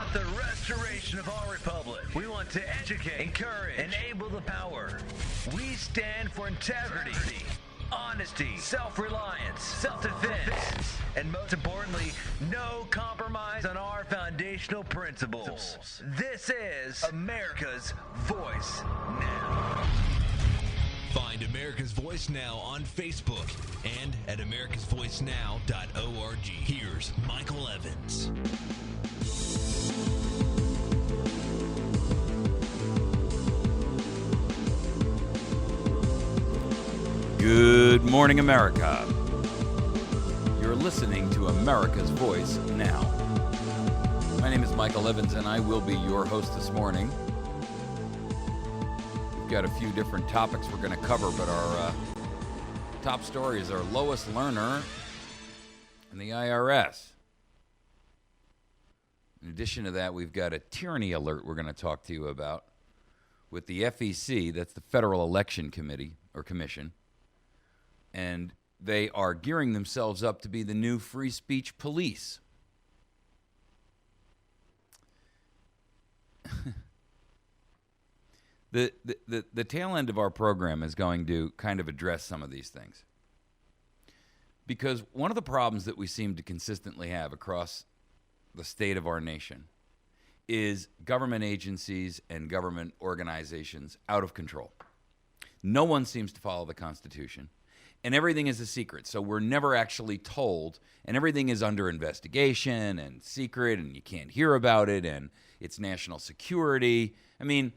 want the restoration of our republic. We want to educate, encourage, enable the power. We stand for integrity, honesty, self-reliance, self-defense, and most importantly, no compromise on our foundational principles. This is America's Voice Now. Find America's Voice Now on Facebook and at americasvoicenow.org. Here's Michael Evans. Good morning, America. You're listening to America's Voice Now. My name is Michael Evans, and I will be your host this morning. We've got a few different topics we're going to cover, but our top stories are Lois Lerner and the IRS. In addition to that, we've got a tyranny alert we're going to talk to you about with the FEC, that's the Federal Election Committee or Commission, and they are gearing themselves up to be the new free speech police. The tail end of our program is going to kind of address some of these things. Because one of the problems that we seem to consistently have across the state of our nation is government agencies and government organizations out of control. No one seems to follow the Constitution, and everything is a secret. So we're never actually told, and everything is under investigation and secret, and you can't hear about it, and it's national security. I mean,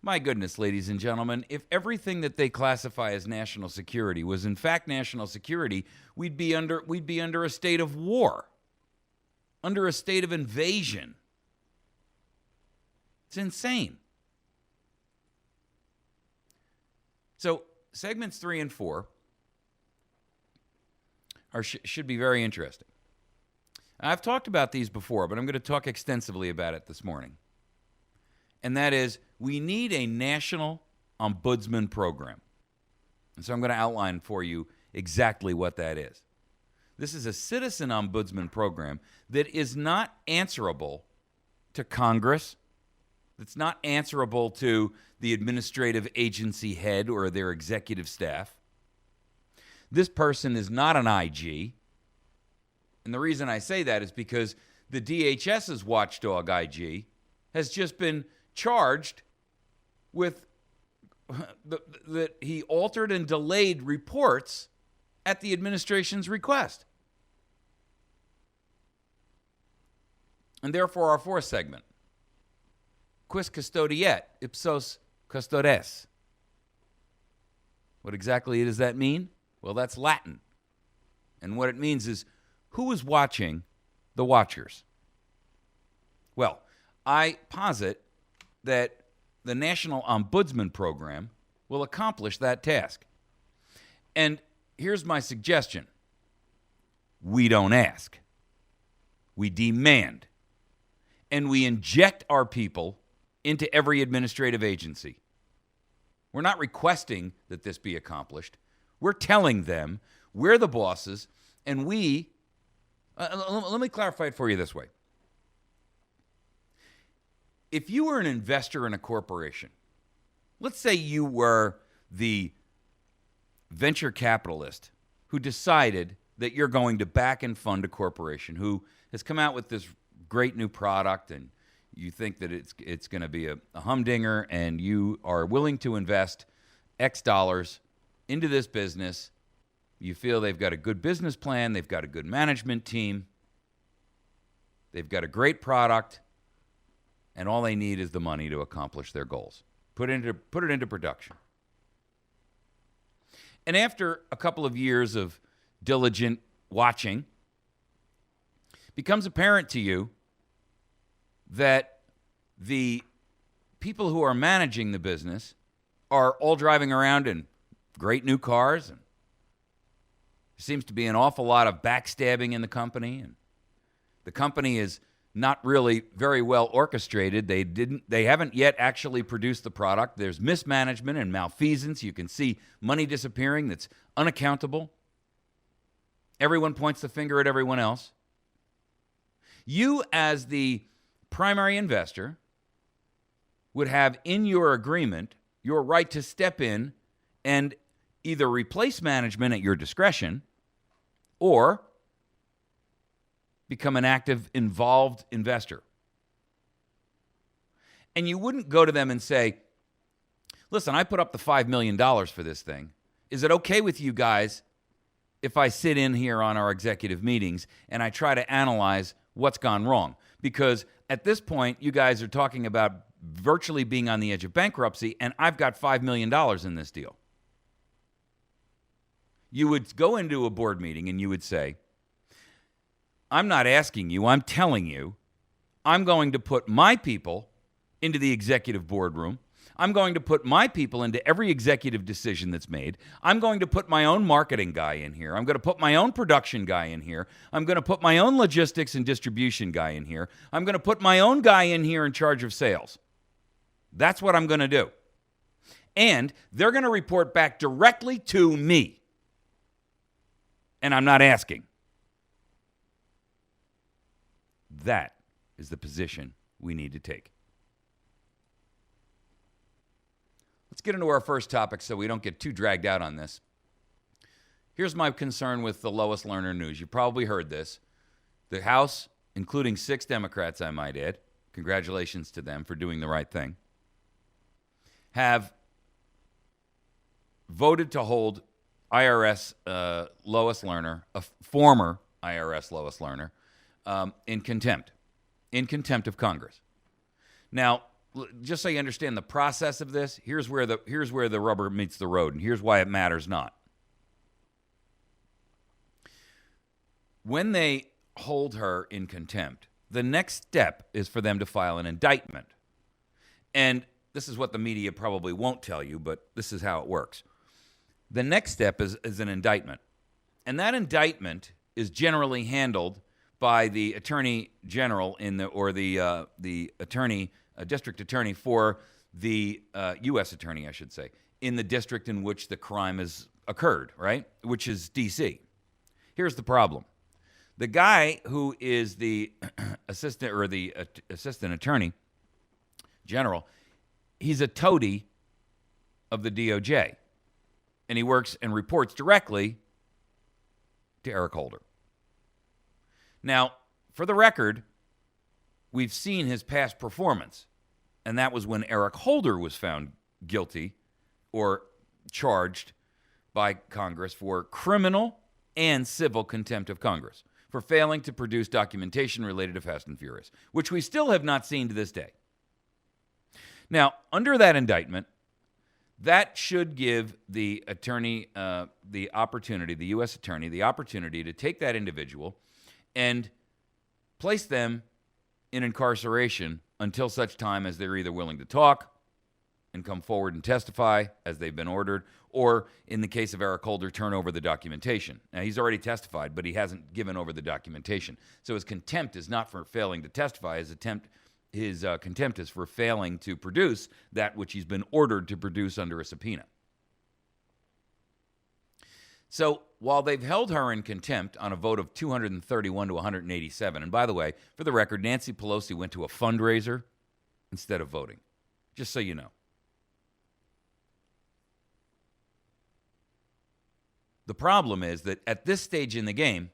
my goodness, ladies and gentlemen, if everything that they classify as national security was in fact national security, we'd be under a state of war, under a state of invasion. It's insane. So segments 3 and 4 should be very interesting. I've talked about these before, but I'm going to talk extensively about it this morning. And that is, we need a national ombudsman program. And so I'm going to outline for you exactly what that is. This is a citizen ombudsman program that is not answerable to Congress, that's not answerable to the administrative agency head or their executive staff. This person is not an IG. And the reason I say that is because the DHS's watchdog IG has just been charged with that he altered and delayed reports at the administration's request. And therefore, our fourth segment, quis custodiet ipsos custodes. What exactly does that mean? Well, that's Latin. And what it means is, who is watching the watchers? Well, I posit that the National Ombudsman Program will accomplish that task. And here's my suggestion. We don't ask. We demand. And we inject our people into every administrative agency. We're not requesting that this be accomplished. We're telling them we're the bosses, and we... let me clarify it for you this way. If you were an investor in a corporation, let's say you were the venture capitalist who decided that you're going to back and fund a corporation who has come out with this great new product, and you think that it's going to be a humdinger, and you are willing to invest X dollars into this business. You feel they've got a good business plan, they've got a good management team, they've got a great product, and all they need is the money to accomplish their goals. Put it into production. And after a couple of years of diligent watching, it becomes apparent to you that the people who are managing the business are all driving around in great new cars, and there seems to be an awful lot of backstabbing in the company, and the company is not really very well orchestrated. They haven't yet actually produced the product. There's mismanagement and malfeasance. You can see money disappearing that's unaccountable. Everyone points the finger at everyone else. You, as the primary investor would have in your agreement your right to step in and either replace management at your discretion or become an active, involved investor. And you wouldn't go to them and say, listen, I put up the $5 million for this thing. Is it okay with you guys if I sit in here on our executive meetings and I try to analyze what's gone wrong? Because at this point, you guys are talking about virtually being on the edge of bankruptcy, and I've got $5 million in this deal. You would go into a board meeting and you would say, I'm not asking you, I'm telling you, I'm going to put my people into the executive boardroom. I'm going to put my people into every executive decision that's made. I'm going to put my own marketing guy in here. I'm going to put my own production guy in here. I'm going to put my own logistics and distribution guy in here. I'm going to put my own guy in here in charge of sales. That's what I'm going to do. And they're going to report back directly to me. And I'm not asking. That is the position we need to take. Let's get into our first topic so we don't get too dragged out on this. Here's my concern with the Lois Lerner news. You probably heard this. The House, including 6 Democrats, I might add, congratulations to them for doing the right thing, have voted to hold IRS Lois Lerner, a former IRS Lois Lerner, in contempt of Congress. Now, just so you understand the process of this, here's where the rubber meets the road, and here's why it matters not. When they hold her in contempt, the next step is for them to file an indictment. And this is what the media probably won't tell you, but this is how it works. The next step is an indictment. And that indictment is generally handled by the attorney general the attorney, district attorney for the U.S. attorney, I should say, in the district in which the crime has occurred, right? Which is D.C. Here's the problem. The guy who is the assistant attorney general, he's a toady of the DOJ. And he works and reports directly to Eric Holder. Now, for the record, we've seen his past performance, and that was when Eric Holder was found guilty or charged by Congress for criminal and civil contempt of Congress for failing to produce documentation related to Fast and Furious, which we still have not seen to this day. Now, under that indictment, that should give the attorney the opportunity, the U.S. attorney, the opportunity to take that individual and place them in incarceration until such time as they're either willing to talk and come forward and testify as they've been ordered, or in the case of Eric Holder, turn over the documentation. Now, he's already testified, but he hasn't given over the documentation. So his contempt is not for failing to testify. His contempt is for failing to produce that which he's been ordered to produce under a subpoena. So while they've held her in contempt on a vote of 231 to 187, and by the way, for the record, Nancy Pelosi went to a fundraiser instead of voting, just so you know. The problem is that at this stage in the game,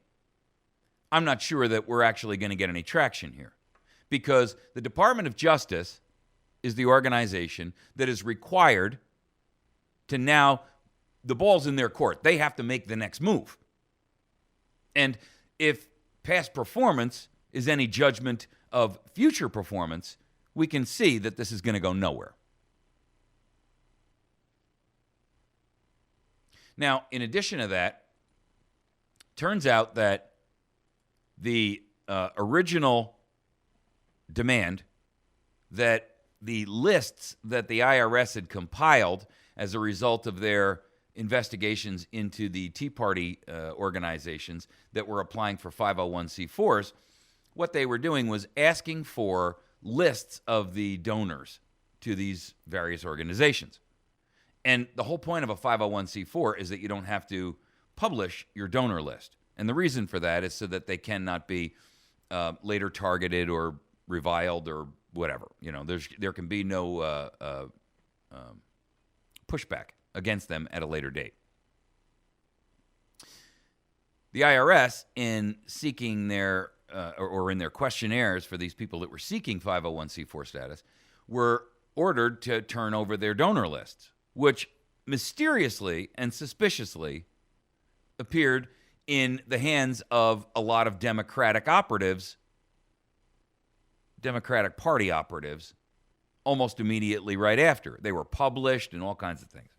I'm not sure that we're actually going to get any traction here, because the Department of Justice is the organization that is required to now, the ball's in their court. They have to make the next move. And if past performance is any judgment of future performance, we can see that this is going to go nowhere. Now, in addition to that, turns out that the original demand that the lists that the IRS had compiled as a result of their investigations into the Tea Party organizations that were applying for 501c4s, what they were doing was asking for lists of the donors to these various organizations. And the whole point of a 501c4 is that you don't have to publish your donor list. And the reason for that is so that they cannot be later targeted or reviled or whatever. There can be no pushback against them at a later date. The IRS, in seeking their or in their questionnaires for these people that were seeking 501c4 status, were ordered to turn over their donor lists, which mysteriously and suspiciously appeared in the hands of a lot of Democratic operatives, Democratic Party operatives, almost immediately right after. They were published and all kinds of things.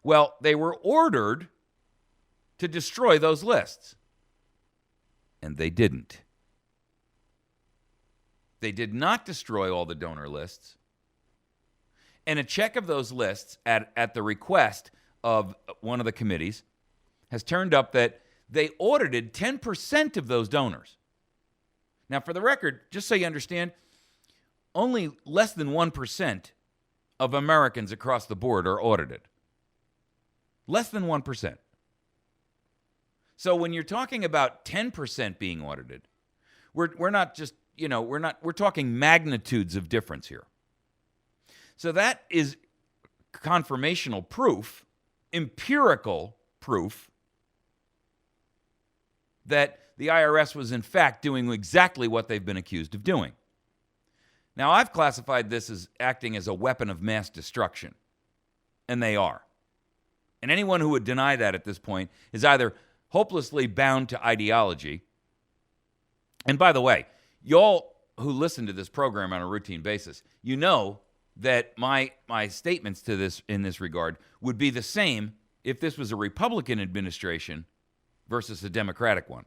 Well, they were ordered to destroy those lists, and they didn't. They did not destroy all the donor lists. And a check of those lists at the request of one of the committees has turned up that they audited 10% of those donors. Now, for the record, just so you understand, only less than 1% of Americans across the board are audited. Less than 1%. So when you're talking about 10% being audited, we're not just, we're talking magnitudes of difference here. So that is confirmational proof, empirical proof, that the IRS was in fact doing exactly what they've been accused of doing. Now, I've classified this as acting as a weapon of mass destruction, and they are. And anyone who would deny that at this point is either hopelessly bound to ideology. And by the way, y'all who listen to this program on a routine basis, you know that my statements to this in this regard would be the same if this was a Republican administration versus a Democratic one.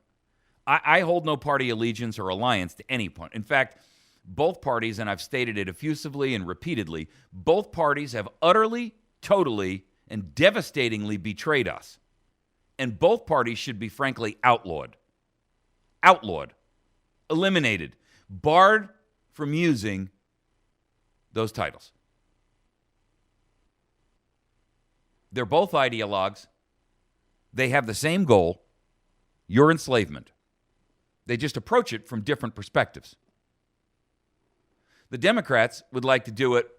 I hold no party allegiance or alliance to any point. In fact, both parties, and I've stated it effusively and repeatedly, both parties have utterly, totally, and devastatingly betrayed us. And both parties should be, frankly, outlawed. Outlawed. Eliminated. Barred from using those titles. They're both ideologues. They have the same goal, your enslavement. They just approach it from different perspectives. The Democrats would like to do it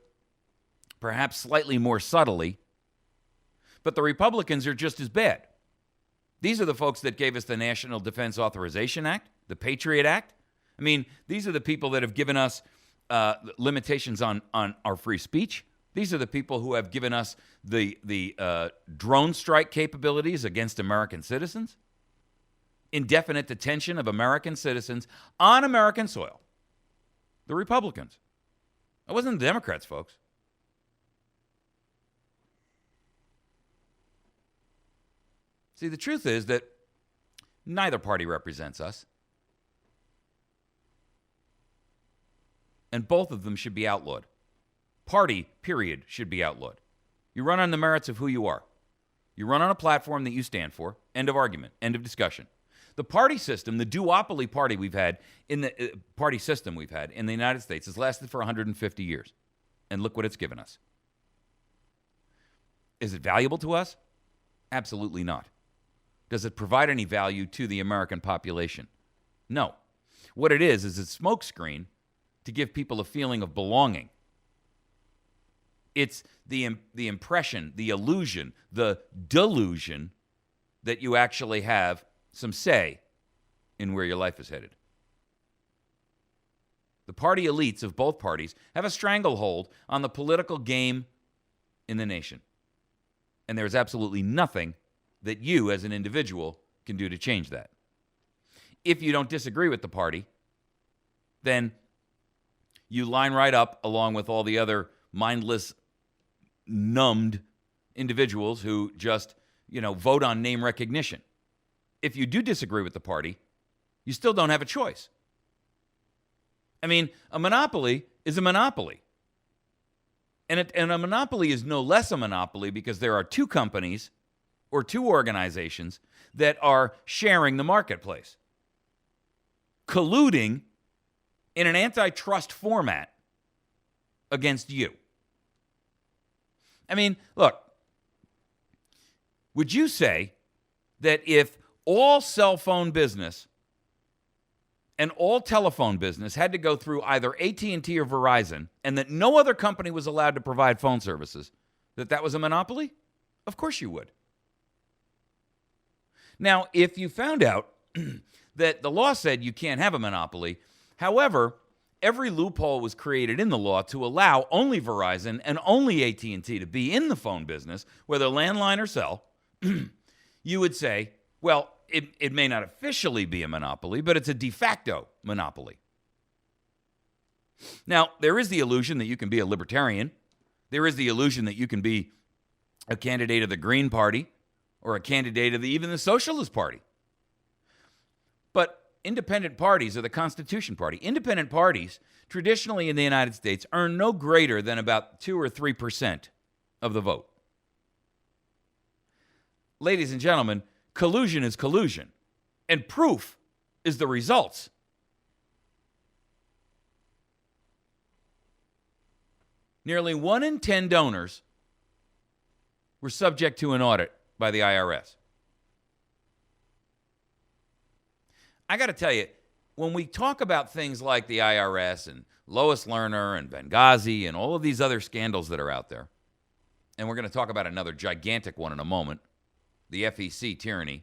perhaps slightly more subtly, but the Republicans are just as bad. These are the folks that gave us the National Defense Authorization Act, the Patriot Act. I mean, these are the people that have given us limitations on our free speech. These are the people who have given us the drone strike capabilities against American citizens, indefinite detention of American citizens on American soil. The Republicans. It wasn't the Democrats, folks. See, the truth is that neither party represents us. And both of them should be outlawed. Party, period, should be outlawed. You run on the merits of who you are. You run on a platform that you stand for. End of argument. End of discussion. The party system, the duopoly party we've had in the party system we've had in the United States has lasted for 150 years. And look what it's given us. Is it valuable to us? Absolutely not. Does it provide any value to the American population? No. What it is a smokescreen to give people a feeling of belonging. It's the impression, the illusion, the delusion that you actually have some say in where your life is headed. The party elites of both parties have a stranglehold on the political game in the nation. And there's absolutely nothing that you as an individual can do to change that. If you don't disagree with the party, then you line right up along with all the other mindless, numbed individuals who just, vote on name recognition. If you do disagree with the party, you still don't have a choice. I mean, a monopoly is a monopoly. And a monopoly is no less a monopoly because there are two companies or two organizations that are sharing the marketplace, colluding in an antitrust format against you. I mean, look, would you say that if all cell phone business and all telephone business had to go through either AT&T or Verizon, and that no other company was allowed to provide phone services, that was a monopoly? Of course you would. Now, if you found out that the law said you can't have a monopoly, however, every loophole was created in the law to allow only Verizon and only AT&T to be in the phone business, whether landline or cell, you would say, well, it may not officially be a monopoly, but it's a de facto monopoly. Now, there is the illusion that you can be a libertarian. There is the illusion that you can be a candidate of the Green Party or a candidate of even the Socialist Party. But independent parties or the Constitution Party, independent parties traditionally in the United States earn no greater than about 2 or 3% of the vote. Ladies and gentlemen, collusion is collusion, and proof is the results. Nearly 1 in 10 donors were subject to an audit by the IRS. I got to tell you, when we talk about things like the IRS and Lois Lerner and Benghazi and all of these other scandals that are out there, and we're going to talk about another gigantic one in a moment, the FEC tyranny,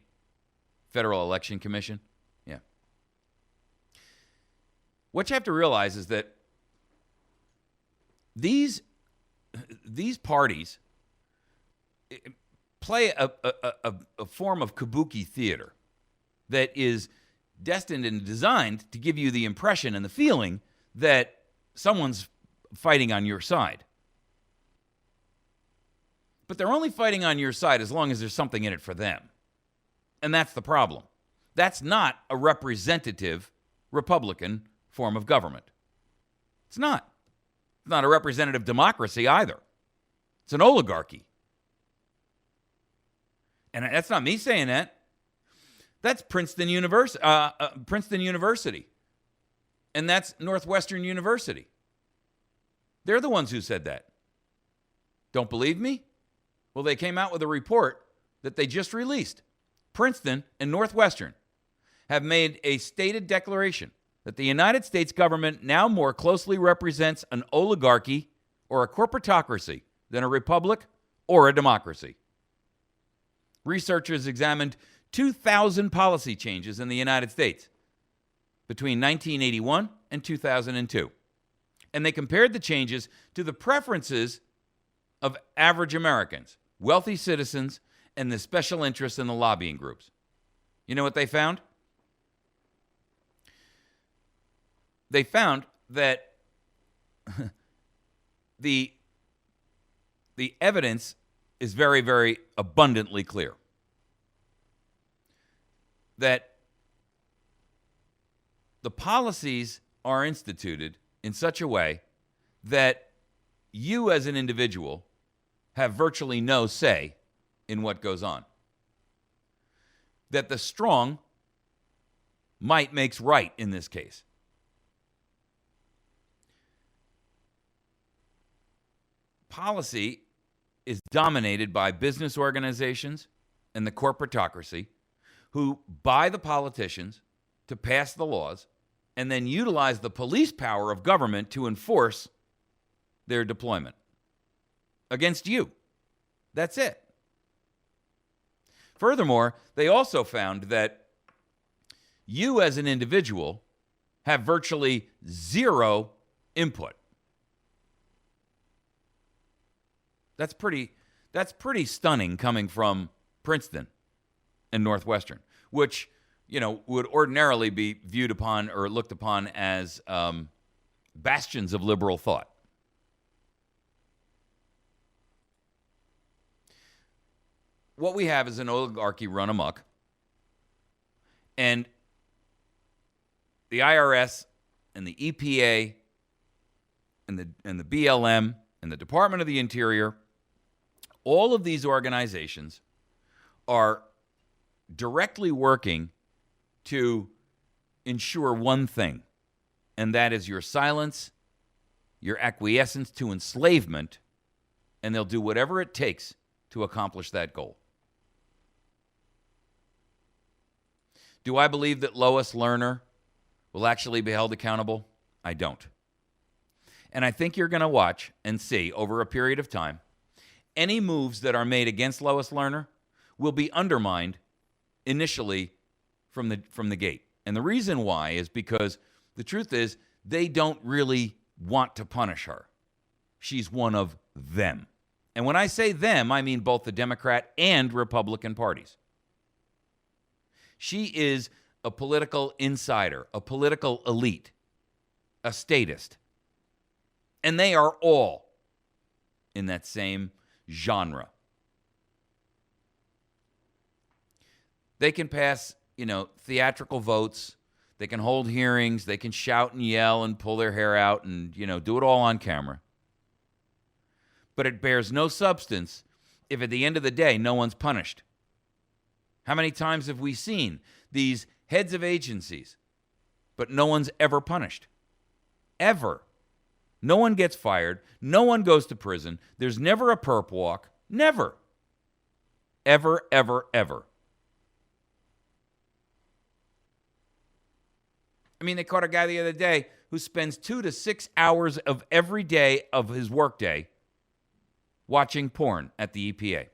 Federal Election Commission. Yeah. What you have to realize is that these parties play a form of kabuki theater that is destined and designed to give you the impression and the feeling that someone's fighting on your side. But they're only fighting on your side as long as there's something in it for them. And that's the problem. That's not a representative Republican form of government. It's not. It's not a representative democracy either. It's an oligarchy. And that's not me saying that. That's Princeton University, and that's Northwestern University. They're the ones who said that. Don't believe me? Well, they came out with a report that they just released. Princeton and Northwestern have made a stated declaration that the United States government now more closely represents an oligarchy or a corporatocracy than a republic or a democracy. Researchers examined 2,000 policy changes in the United States between 1981 and 2002. And they compared the changes to the preferences of average Americans, wealthy citizens, and the special interests in the lobbying groups. You know what they found? They found that the evidence is very, very abundantly clear that the policies are instituted in such a way that you as an individual have virtually no say in what goes on. That the strong might makes right in this case. Policy is dominated by business organizations and the corporatocracy who buy the politicians to pass the laws and then utilize the police power of government to enforce their deployment against you. That's it. Furthermore, they also found that you as an individual have virtually zero input. That's pretty stunning coming from Princeton and Northwestern, which, would ordinarily be viewed upon or looked upon as bastions of liberal thought. What we have is an oligarchy run amok, and the IRS and the EPA and the BLM and the Department of the Interior, all of these organizations are directly working to ensure one thing, and that is your silence, your acquiescence to enslavement, and they'll do whatever it takes to accomplish that goal. Do I believe that Lois Lerner will actually be held accountable? I don't. And I think you're going to watch and see over a period of time, any moves that are made against Lois Lerner will be undermined initially from the gate. And the reason why is because the truth is they don't really want to punish her. She's one of them. And when I say them, I mean both the Democrat and Republican parties. She is a political insider, a political elite, a statist. And they are all in that same genre. They can pass, theatrical votes. They can hold hearings. They can shout and yell and pull their hair out and, do it all on camera. But it bears no substance if at the end of the day, no one's punished. How many times have we seen these heads of agencies, but no one's ever punished? Ever. No one gets fired. No one goes to prison. There's never a perp walk. Never. Ever, ever, ever. I mean, they caught a guy the other day who spends 2 to 6 hours of every day of his workday watching porn at the EPA.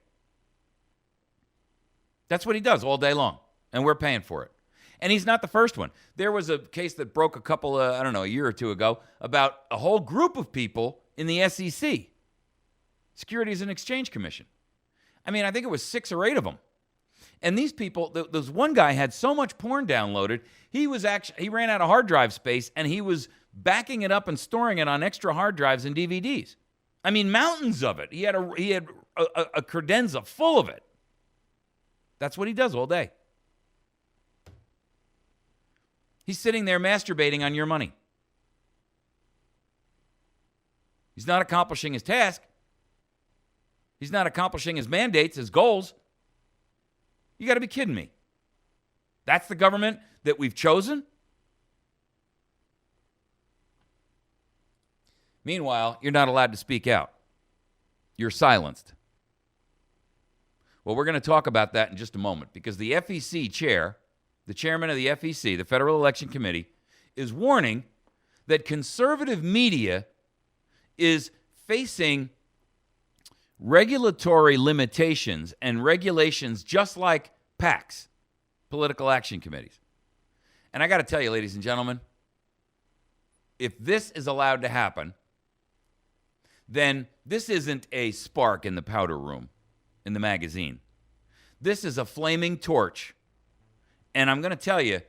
That's what he does all day long, and we're paying for it. And he's not the first one. There was a case that broke a year or two ago, about a whole group of people in the SEC, Securities and Exchange Commission. I mean, I think it was 6 or 8 of them. And these people, there's one guy had so much porn downloaded, he ran out of hard drive space, and he was backing it up and storing it on extra hard drives and DVDs. I mean, mountains of it. He had a credenza full of it. That's what he does all day. He's sitting there masturbating on your money. He's not accomplishing his task. He's not accomplishing his mandates, his goals. You got to be kidding me. That's the government that we've chosen? Meanwhile, you're not allowed to speak out. You're silenced. Well, we're going to talk about that in just a moment, because the FEC chair, the chairman of the FEC, the Federal Election Committee, is warning that conservative media is facing regulatory limitations and regulations just like PACs, political action committees. And I got to tell you, ladies and gentlemen, if this is allowed to happen, then this isn't a spark in the powder room in the magazine. This is a flaming torch. And I'm going to tell you,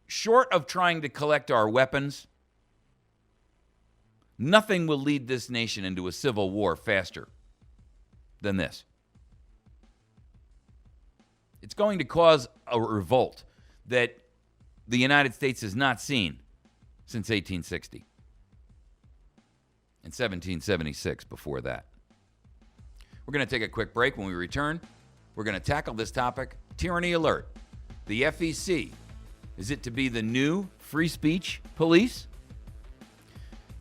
short of trying to collect our weapons, nothing will lead this nation into a civil war faster than this. It's going to cause a revolt that the United States has not seen since 1860 and 1776 before that. We're going to take a quick break. When we return, we're going to tackle this topic, tyranny alert. The FEC, is it to be the new free speech police?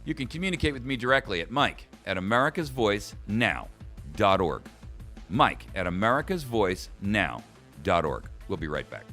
You can communicate with me directly at mike@americasvoicenow.org. Mike@americasvoicenow.org. We'll be right back.